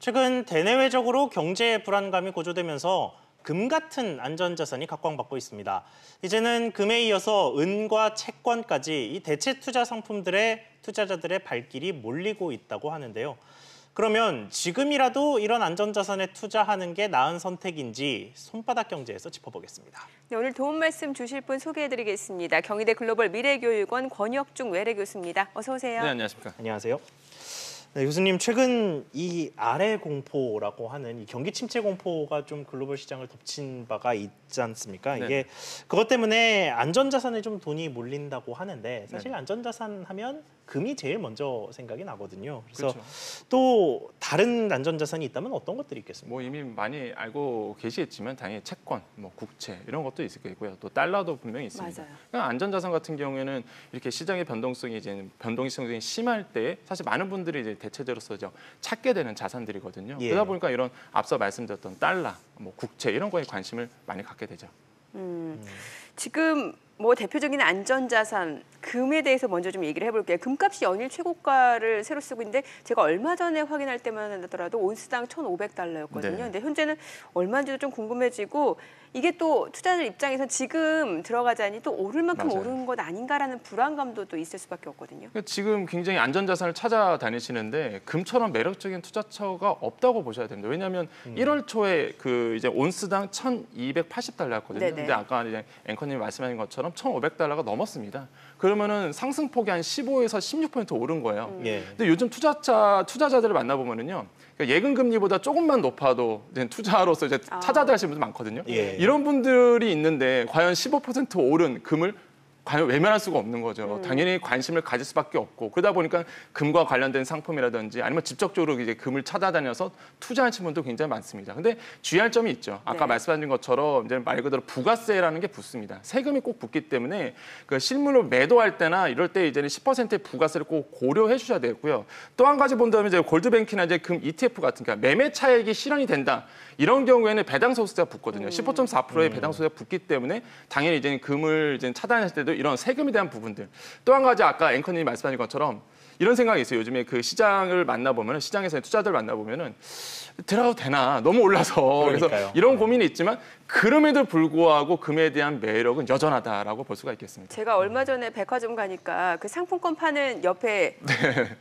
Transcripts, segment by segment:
최근 대내외적으로 경제 불안감이 고조되면서 금 같은 안전자산이 각광받고 있습니다. 이제는 금에 이어서 은과 채권까지 이 대체 투자 상품들의 투자자들의 발길이 몰리고 있다고 하는데요. 그러면 지금이라도 이런 안전자산에 투자하는 게 나은 선택인지 손바닥 경제에서 짚어보겠습니다. 네, 오늘 도움 말씀 주실 분 소개해드리겠습니다. 경희대 글로벌 미래교육원 권혁중 외래 교수입니다. 어서 오세요. 네, 안녕하십니까. 안녕하세요. 네, 교수님, 최근 이 아래 공포라고 하는 이 경기 침체 공포가 좀 글로벌 시장을 덮친 바가 있지 않습니까? 네. 이게 그것 때문에 안전자산에 좀 돈이 몰린다고 하는데 사실 네. 안전자산 하면 금이 제일 먼저 생각이 나거든요. 그래서 그렇죠. 또 다른 안전자산이 있다면 어떤 것들이 있겠습니까? 뭐 이미 많이 알고 계시겠지만 당연히 채권, 뭐 국채 이런 것도 있을 거고요. 또 달러도 분명히 있습니다. 맞아요. 그러니까 안전자산 같은 경우에는 이렇게 시장의 변동성이 이제 변동성이 심할 때 사실 많은 분들이 이제 대체제로서 찾게 되는 자산들이거든요. 예. 그러다 보니까 이런 앞서 말씀드렸던 달러, 뭐 국채 이런 거에 관심을 많이 갖게 되죠. 지금 뭐 대표적인 안전자산 금에 대해서 먼저 좀 얘기를 해볼게요. 금값이 연일 최고가를 새로 쓰고 있는데 제가 얼마 전에 확인할 때만 하더라도 온스당 1,500달러였거든요. 네. 근데 현재는 얼마인지도 좀 궁금해지고 이게 또 투자자 입장에서 지금 들어가자니 또 오를 만큼 맞아요. 오르는 것 아닌가라는 불안감도 또 있을 수밖에 없거든요. 그러니까 지금 굉장히 안전자산을 찾아다니시는데 금처럼 매력적인 투자처가 없다고 보셔야 됩니다. 왜냐하면 1월 초에 그 이제 온스당 1,280달러였거든요. 네네. 근데 아까 이제 앵커님이 말씀하신 것처럼 1,500달러가 넘었습니다. 그러면은 상승폭이 한 15에서 16% 오른 거예요. 예. 근데 요즘 투자자들을 만나보면은요. 그러니까 예금 금리보다 조금만 높아도 이제 투자로서 이제 찾아야 하시는 분들 많거든요. 예. 이런 분들이 있는데 과연 15% 오른 금을 과연 외면할 수가 없는 거죠. 당연히 관심을 가질 수밖에 없고 그러다 보니까 금과 관련된 상품이라든지 아니면 직접적으로 이제 금을 찾아다녀서 투자하시는 분도 굉장히 많습니다. 근데 주의할 점이 있죠. 아까 네. 말씀하신 것처럼 이제 말 그대로 부가세라는 게 붙습니다. 세금이 꼭 붙기 때문에 그 실물을 매도할 때나 이럴 때 이제는 10%의 부가세를 꼭 고려해 주셔야 되고요. 또 한 가지 본다면 이제 골드뱅크나 이제 금 ETF 같은 그러니까 매매 차익이 실현이 된다. 이런 경우에는 배당 소득세가 붙거든요. 15.4%의 배당 소득세가 붙기 때문에 당연히 이제 금을 이제 차단하실 때도 이런 세금에 대한 부분들. 또 한 가지 아까 앵커님이 말씀하신 것처럼 이런 생각이 있어요. 요즘에 그 시장을 만나보면 시장에서의 투자들 만나보면은 들어가도 되나 너무 올라서 그래서 그러니까요. 이런 고민이 있지만 그럼에도 불구하고 금에 대한 매력은 여전하다라고 볼 수가 있겠습니다. 제가 얼마 전에 백화점 가니까 그 상품권 파는 옆에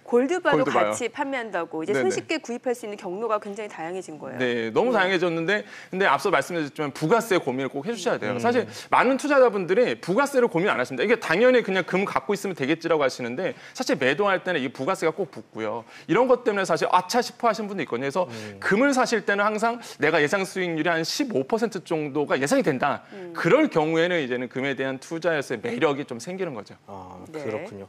골드바도 골드바요. 같이 판매한다고 이제 네네. 손쉽게 구입할 수 있는 경로가 굉장히 다양해진 거예요. 네, 너무 다양해졌는데 근데 앞서 말씀드렸지만 부가세 고민을 꼭 해주셔야 돼요. 사실 많은 투자자분들이 부가세를 고민 안 하십니다. 이게 당연히 그냥 금 갖고 있으면 되겠지라고 하시는데 사실 매도할 때는 이 부가세가 꼭 붙고요. 이런 것 때문에 사실 아차 싶어 하시는 분도 있거든요. 그래서 금을 사실 때는 항상 내가 예상 수익률이 한 15% 정도가 예상이 된다. 그럴 경우에는 이제는 금에 대한 투자에서의 매력이 좀 생기는 거죠. 아, 네. 그렇군요.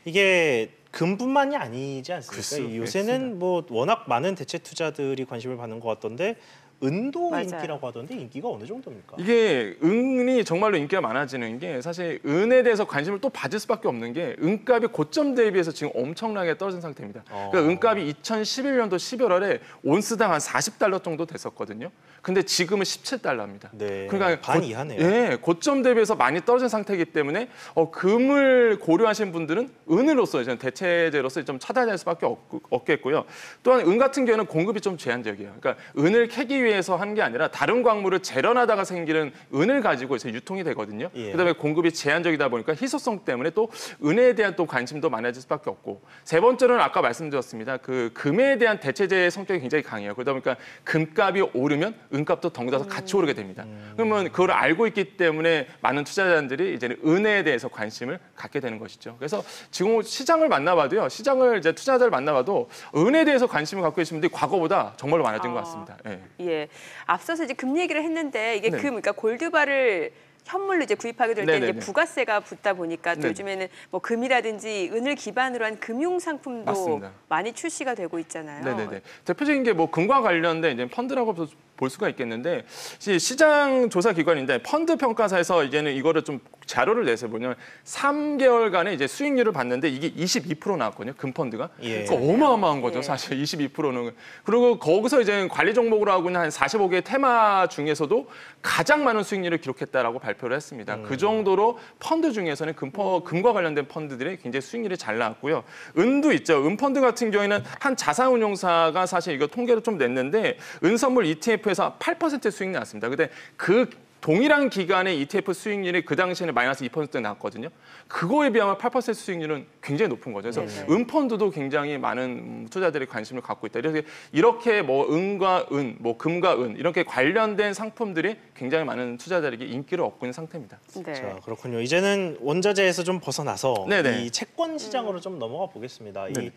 이게 금뿐만이 아니지 않습니까? 글쎄요, 요새는 뭐 워낙 많은 대체 투자들이 관심을 받는 것 같던데 은도 맞아요. 인기라고 하던데 인기가 어느 정도입니까? 이게 은이 정말로 인기가 많아지는 게 사실 은에 대해서 관심을 또 받을 수밖에 없는 게 은값이 고점 대비해서 지금 엄청나게 떨어진 상태입니다. 그러니까 은값이 2011년도 11월에 온스당 한 40달러 정도 됐었거든요. 근데 지금은 17달러입니다. 네, 그러니까 반 이하네요. 예, 고점 대비해서 많이 떨어진 상태이기 때문에 금을 고려하신 분들은 은으로서 이제 대체제로서 좀 차단할 수밖에 없겠고요. 또한 은 같은 경우는 공급이 좀 제한적이에요. 그러니까 은을 캐기 위해서 한 게 아니라 다른 광물을 재련하다가 생기는 은을 가지고 이제 유통이 되거든요. 예. 그다음에 공급이 제한적이다 보니까 희소성 때문에 또 은에 대한 또 관심도 많아질 수밖에 없고 세 번째로는 아까 말씀드렸습니다. 그 금에 대한 대체제의 성격이 굉장히 강해요. 그러다 보니까 금값이 오르면 은값도 덩달아서 같이 오르게 됩니다. 그러면 그걸 알고 있기 때문에 많은 투자자들이 이제는 은에 대해서 관심을 갖게 되는 것이죠. 그래서 지금 시장을 만나봐도요. 시장을 이제 투자자를 만나봐도 은에 대해서 관심을 갖고 계신 분들이 과거보다 정말로 많아진 것 같습니다. 예. 예, 앞서서 이제 금 얘기를 했는데 이게 네. 그러니까 골드바를 현물로 이제 구입하게 될 때는 이제 네네네. 부가세가 붙다 보니까 또 네네. 요즘에는 뭐 금이라든지 은을 기반으로 한 금융 상품도 맞습니다. 많이 출시가 되고 있잖아요. 네네네. 대표적인 게 뭐 금과 관련된 이제 펀드라고 볼 수가 있겠는데 시장 조사 기관인데 펀드 평가사에서 이제는 이거를 좀 자료를 내서 보면 3개월간의 이제 수익률을 봤는데 이게 22% 나왔거든요. 금펀드가. 예. 그러니까 어마어마한 거죠. 예. 사실 22%는. 그리고 거기서 이제 관리 종목으로 하고 있는 한 45개 테마 중에서도 가장 많은 수익률을 기록했다라고 발표를 했습니다. 그 정도로 펀드 중에서는 금과 관련된 펀드들이 굉장히 수익률이 잘 나왔고요. 은도 있죠. 은펀드 같은 경우에는 한 자산운용사가 사실 이거 통계를 좀 냈는데 은선물 ETF에서 8% 수익 났습니다. 근데 그 동일한 기간의 ETF 수익률이 그 당시에는 마이너스 2% 나왔거든요. 그거에 비하면 8% 수익률은 굉장히 높은 거죠. 그래서 네네. 은펀드도 굉장히 많은 투자자들이 관심을 갖고 있다. 그래서 이렇게 뭐 은과 은, 뭐 금과 은 이렇게 관련된 상품들이 굉장히 많은 투자자들에게 인기를 얻고 있는 상태입니다. 네. 자, 그렇군요. 이제는 원자재에서 좀 벗어나서 네네. 이 채권 시장으로 좀 넘어가 보겠습니다. 네네. 이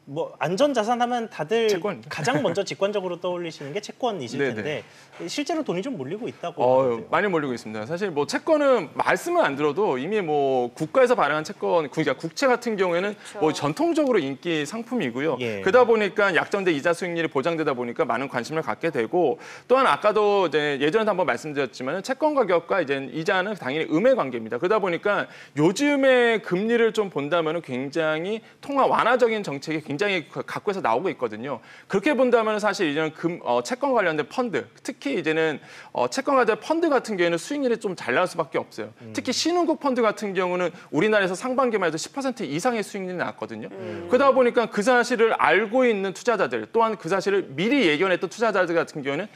뭐 안전자산 하면 다들 채권. 가장 먼저 직관적으로 떠올리시는 게 채권이실 네네. 텐데 실제로 돈이 좀 몰리고 있다고 하는데요. 많이 몰리고 있습니다. 사실 뭐 채권은 말씀을 안 들어도 이미 뭐 국가에서 발행한 채권, 그러니까 국채 같은 경우에는 그렇죠. 뭐 전통적으로 인기 상품이고요. 예. 그러다 보니까 약정된 이자 수익률이 보장되다 보니까 많은 관심을 갖게 되고 또한 아까도 이제 예전에도 한번 말씀드렸지만 채권 가격과 이제 이자는 당연히 음의 관계입니다. 그러다 보니까 요즘의 금리를 좀 본다면 굉장히 통화 완화적인 정책이 굉장히 각국에서 나오고 있거든요. 그렇게 본다면 사실 이제는 채권 관련된 펀드, 특히 이제는 채권 관련된 펀드 같은 경우에는 수익률이 좀 잘 나올 수밖에 없어요. 특히 신흥국 펀드 같은 경우는 우리나라에서 상반기만 해도 10% 이상의 수익률이 나왔거든요. 그러다 보니까 그 사실을 알고 있는 투자자들, 또한 그 사실을 미리 예견했던 투자자들 같은 경우에는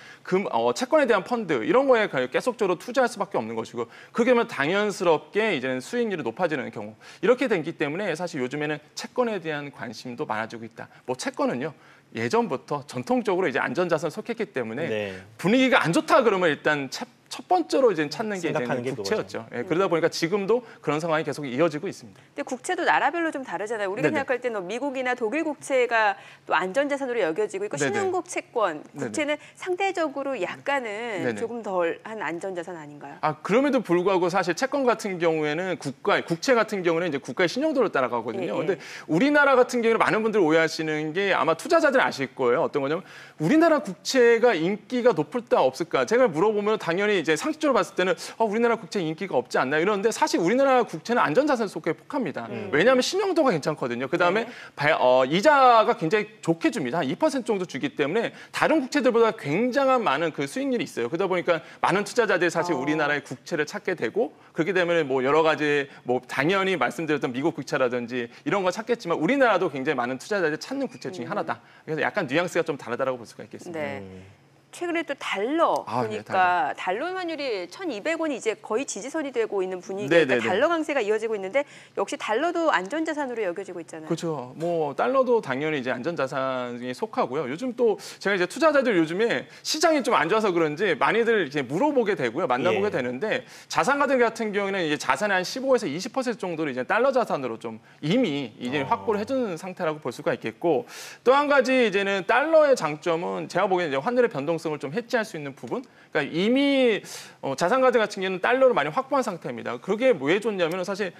채권에 대한 펀드 이런 거에 계속적으로 투자할 수밖에 없는 것이고 그렇게 되면 당연스럽게 이제는 수익률이 높아지는 경우 이렇게 되기 때문에 사실 요즘에는 채권에 대한 관심도 많아지고 있다. 뭐 채권은요. 예전부터 전통적으로 이제 안전자산을 속했기 때문에 네. 분위기가 안 좋다 그러면 일단 첫 번째로 이제 찾는 게 생각하는 이제 게 국채였죠. 예, 그러다 보니까 지금도 그런 상황이 계속 이어지고 있습니다. 근데 국채도 나라별로 좀 다르잖아요. 우리가 네네. 생각할 때는 미국이나 독일 국채가 또 안전자산으로 여겨지고 있고 네네. 신흥국 채권, 국채는 상대적으로 약간은 네네. 조금 덜한 안전자산 아닌가요? 그럼에도 불구하고 사실 채권 같은 경우에는 국채 같은 경우는 이제 국가의 신용도를 따라가거든요. 예, 예. 근데 우리나라 같은 경우는 많은 분들이 오해하시는 게 아마 투자자들 아실 거예요. 어떤 거냐면 우리나라 국채가 인기가 높을까 없을까? 제가 물어보면 당연히 이제 상식적으로 봤을 때는 우리나라 국채 인기가 없지 않나 이러는데 사실 우리나라 국채는 안전자산 속에 속합니다. 왜냐하면 신용도가 괜찮거든요. 그다음에 이자가 굉장히 좋게 줍니다. 한 2% 정도 주기 때문에 다른 국채들보다 굉장한 많은 그 수익률이 있어요. 그러다 보니까 많은 투자자들이 사실 우리나라의 국채를 찾게 되고 그렇기 때문에 뭐 여러 가지 뭐 당연히 말씀드렸던 미국 국채라든지 이런 거 찾겠지만 우리나라도 굉장히 많은 투자자들이 찾는 국채 중에 하나다. 그래서 약간 뉘앙스가 좀 다르다고 볼 수가 있겠습니다. 네. 최근에 또 달러 보니까 달러 환율이 1,200원이 이제 거의 지지선이 되고 있는 분위기니까 달러 강세가 이어지고 있는데 역시 달러도 안전자산으로 여겨지고 있잖아요. 그렇죠. 뭐 달러도 당연히 이제 안전자산에 속하고요. 요즘 또 제가 이제 투자자들 요즘에 시장이 좀 안 좋아서 그런지 많이들 이제 물어보게 되고요, 만나보게 되는데 자산 같은 경우에는 이제 자산의 한 15에서 20% 정도를 이제 달러 자산으로 좀 이미 이제 확보를 해주는 상태라고 볼 수가 있겠고 또 한 가지 이제는 달러의 장점은 제가 보기에는 이제 환율의 변동성을 좀 해지할 수 있는 부분. 그러니까 이미 자산 같은 경우는 달러를 많이 확보한 상태입니다. 그게 왜 좋냐면 사실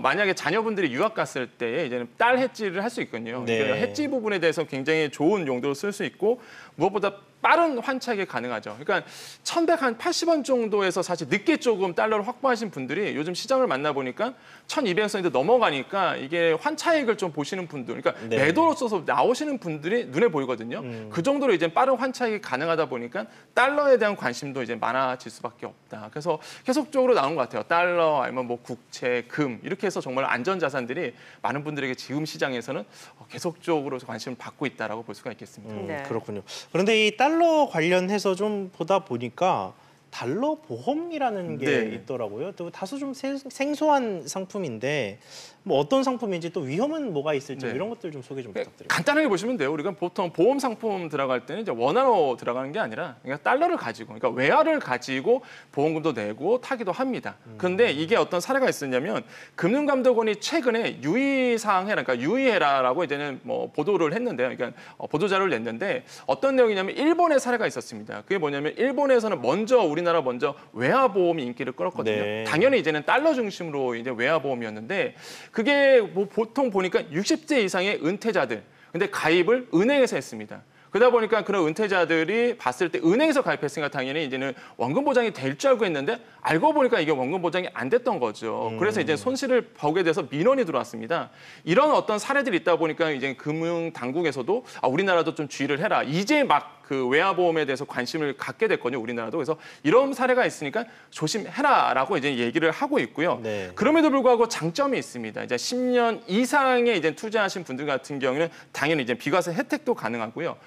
만약에 자녀분들이 유학 갔을 때 이제는 달 해지를 할 수 있거든요. 네. 그러니까 해지 부분에 대해서 굉장히 좋은 용도로 쓸 수 있고 무엇보다 빠른 환차익이 가능하죠. 그러니까 1,180원 정도에서 사실 늦게 조금 달러를 확보하신 분들이 요즘 시장을 만나보니까 1,200원선이 넘어가니까 이게 환차익을 좀 보시는 분들, 그러니까 네. 매도로서 나오시는 분들이 눈에 보이거든요. 그 정도로 이제 빠른 환차익이 가능하다 보니까 달러에 대한 관심도 이제 많아질 수밖에 없다. 그래서 계속적으로 나온 것 같아요. 달러 아니면 뭐 국채, 금 이렇게 해서 정말 안전자산들이 많은 분들에게 지금 시장에서는 계속적으로 관심을 받고 있다라고 볼 수가 있겠습니다. 네. 그렇군요. 그런데 이 달러 관련해서 좀 보다 보니까 달러 보험이라는 게 네. 있더라고요. 또 다소 좀 생소한 상품인데 뭐 어떤 상품인지 또 위험은 뭐가 있을지 네. 이런 것들 좀 소개 좀 부탁드립니다. 간단하게 보시면 돼요. 우리가 보통 보험 상품 들어갈 때는 이제 원화로 들어가는 게 아니라 그러니까 달러를 가지고, 그러니까 외화를 가지고 보험금도 내고 타기도 합니다. 그런데 이게 어떤 사례가 있었냐면 금융감독원이 최근에 유의사항해라, 그러니까 유의해라라고 이제는 뭐 보도를 했는데요. 그러니까 보도 자료를 냈는데 어떤 내용이냐면 일본의 사례가 있었습니다. 그게 뭐냐면 일본에서는 우리나라 먼저 외화 보험이 인기를 끌었거든요. 네. 당연히 이제는 달러 중심으로 이제 외화 보험이었는데 그게 뭐 보통 보니까 60세 이상의 은퇴자들, 근데 가입을 은행에서 했습니다. 그러다 보니까 그런 은퇴자들이 봤을 때 은행에서 가입했으니까 당연히 이제는 원금 보장이 될 줄 알고 했는데 알고 보니까 이게 원금 보장이 안 됐던 거죠. 그래서 이제 손실을 보게 돼서 민원이 들어왔습니다. 이런 어떤 사례들이 있다 보니까 이제 금융 당국에서도 우리나라도 좀 주의를 해라. 이제 막 그 외화보험에 대해서 관심을 갖게 됐거든요, 우리나라도. 그래서 이런 사례가 있으니까 조심해라라고 이제 얘기를 하고 있고요. 네. 그럼에도 불구하고 장점이 있습니다. 이제 10년 이상의 이제 투자하신 분들 같은 경우는 당연히 이제 비과세 혜택도 가능하고요.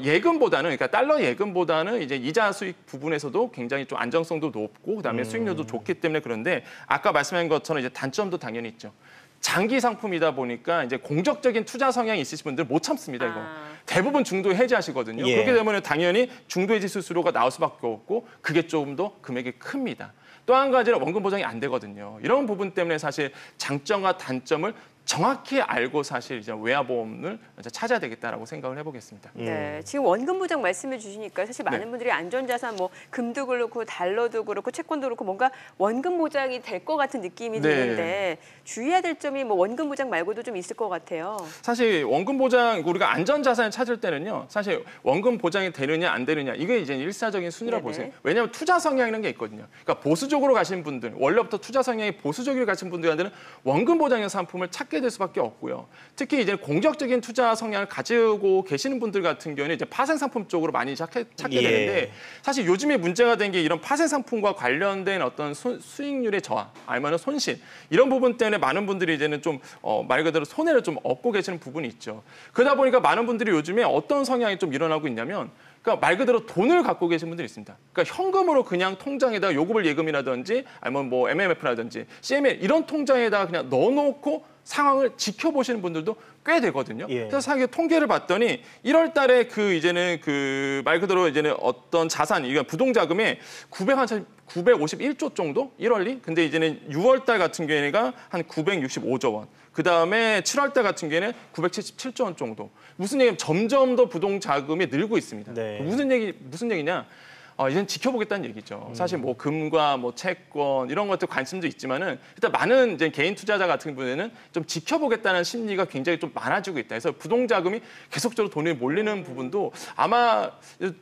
예금보다는 그러니까 달러 예금보다는 이제 이자 수익 부분에서도 굉장히 좀 안정성도 높고 그다음에 수익률도 좋기 때문에 그런데 아까 말씀한 것처럼 이제 단점도 당연히 있죠. 장기 상품이다 보니까 이제 공적적인 투자 성향이 있으신 분들 못 참습니다, 이거. 대부분 중도 해지하시거든요. 예. 그렇게 되면 당연히 중도 해지 수수료가 나올 수밖에 없고 그게 조금 더 금액이 큽니다. 또 한 가지는 원금 보장이 안 되거든요. 이런 부분 때문에 사실 장점과 단점을 정확히 알고 사실 이제 외화보험을 이제 찾아야 되겠다라고 생각을 해보겠습니다. 네, 지금 원금 보장 말씀해 주시니까 사실 많은 분들이 안전자산 뭐 금도 그렇고 달러도 그렇고 채권도 그렇고 뭔가 원금 보장이 될 것 같은 느낌이 드는데 주의해야 될 점이 뭐 원금 보장 말고도 좀 있을 것 같아요. 사실 원금 보장 우리가 안전자산을 찾을 때는요, 사실 원금 보장이 되느냐 안 되느냐 이게 이제 일사적인 순위라고 보세요. 왜냐하면 투자 성향이라는 게 있거든요. 그러니까 보수적으로 가신 분들, 원래부터 투자 성향이 보수적으로 가신 분들한테는 원금 보장형 상품을 찾게 될 수밖에 없고요. 특히 이제 공적적인 투자 성향을 가지고 계시는 분들 같은 경우는 이제 파생 상품 쪽으로 많이 찾게 되는데 사실 요즘에 문제가 된 게 이런 파생 상품과 관련된 어떤 수익률의 저하, 아니면 손실 이런 부분 때문에 많은 분들이 이제는 좀 말 그대로 손해를 좀 얻고 계시는 부분이 있죠. 그러다 보니까 많은 분들이 요즘에 어떤 성향이 좀 일어나고 있냐면 그러니까 말 그대로 돈을 갖고 계신 분들이 있습니다. 그러니까 현금으로 그냥 통장에다가 요금을 예금이라든지 아니면 뭐 MMF라든지 CML 이런 통장에다가 그냥 넣어놓고 상황을 지켜보시는 분들도 꽤 되거든요. 그래서 사실 통계를 봤더니 1월 달에 그 이제는 그 말 그대로 이제는 어떤 자산, 이건 부동자금의 951조 정도 1월이. 근데 이제는 6월 달 같은 경우에가 한 965조 원. 그다음에 7월 달 같은 경우에는 977조 원 정도. 무슨 얘기냐면 점점 더 부동자금이 늘고 있습니다. 네. 무슨 얘기냐? 이제는 지켜보겠다는 얘기죠. 사실 뭐 금과 뭐 채권 이런 것들 관심도 있지만은 일단 많은 이제 개인 투자자 같은 분에는 좀 지켜보겠다는 심리가 굉장히 좀 많아지고 있다. 그래서 부동자금이 계속적으로 돈이 몰리는 부분도 아마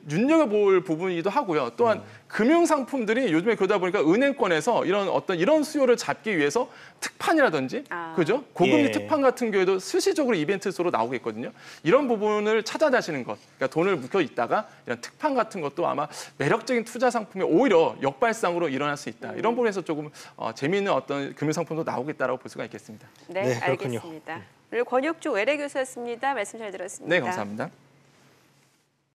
눈여겨볼 부분이기도 하고요. 또한 금융 상품들이 요즘에 그러다 보니까 은행권에서 이런 수요를 잡기 위해서 특판이라든지 그죠? 고금리 특판 같은 경우에도 수시적으로 이벤트로 나오고 있거든요. 이런 부분을 찾아다시는 것, 그러니까 돈을 묵혀 있다가 이런 특판 같은 것도 아마 매력적인 투자 상품이 오히려 역발상으로 일어날 수 있다. 이런 부분에서 조금 재미있는 어떤 금융 상품도 나오겠다라고 볼 수가 있겠습니다. 네, 알겠습니다. 오늘 권혁주 외래교수였습니다. 말씀 잘 들었습니다. 네, 감사합니다.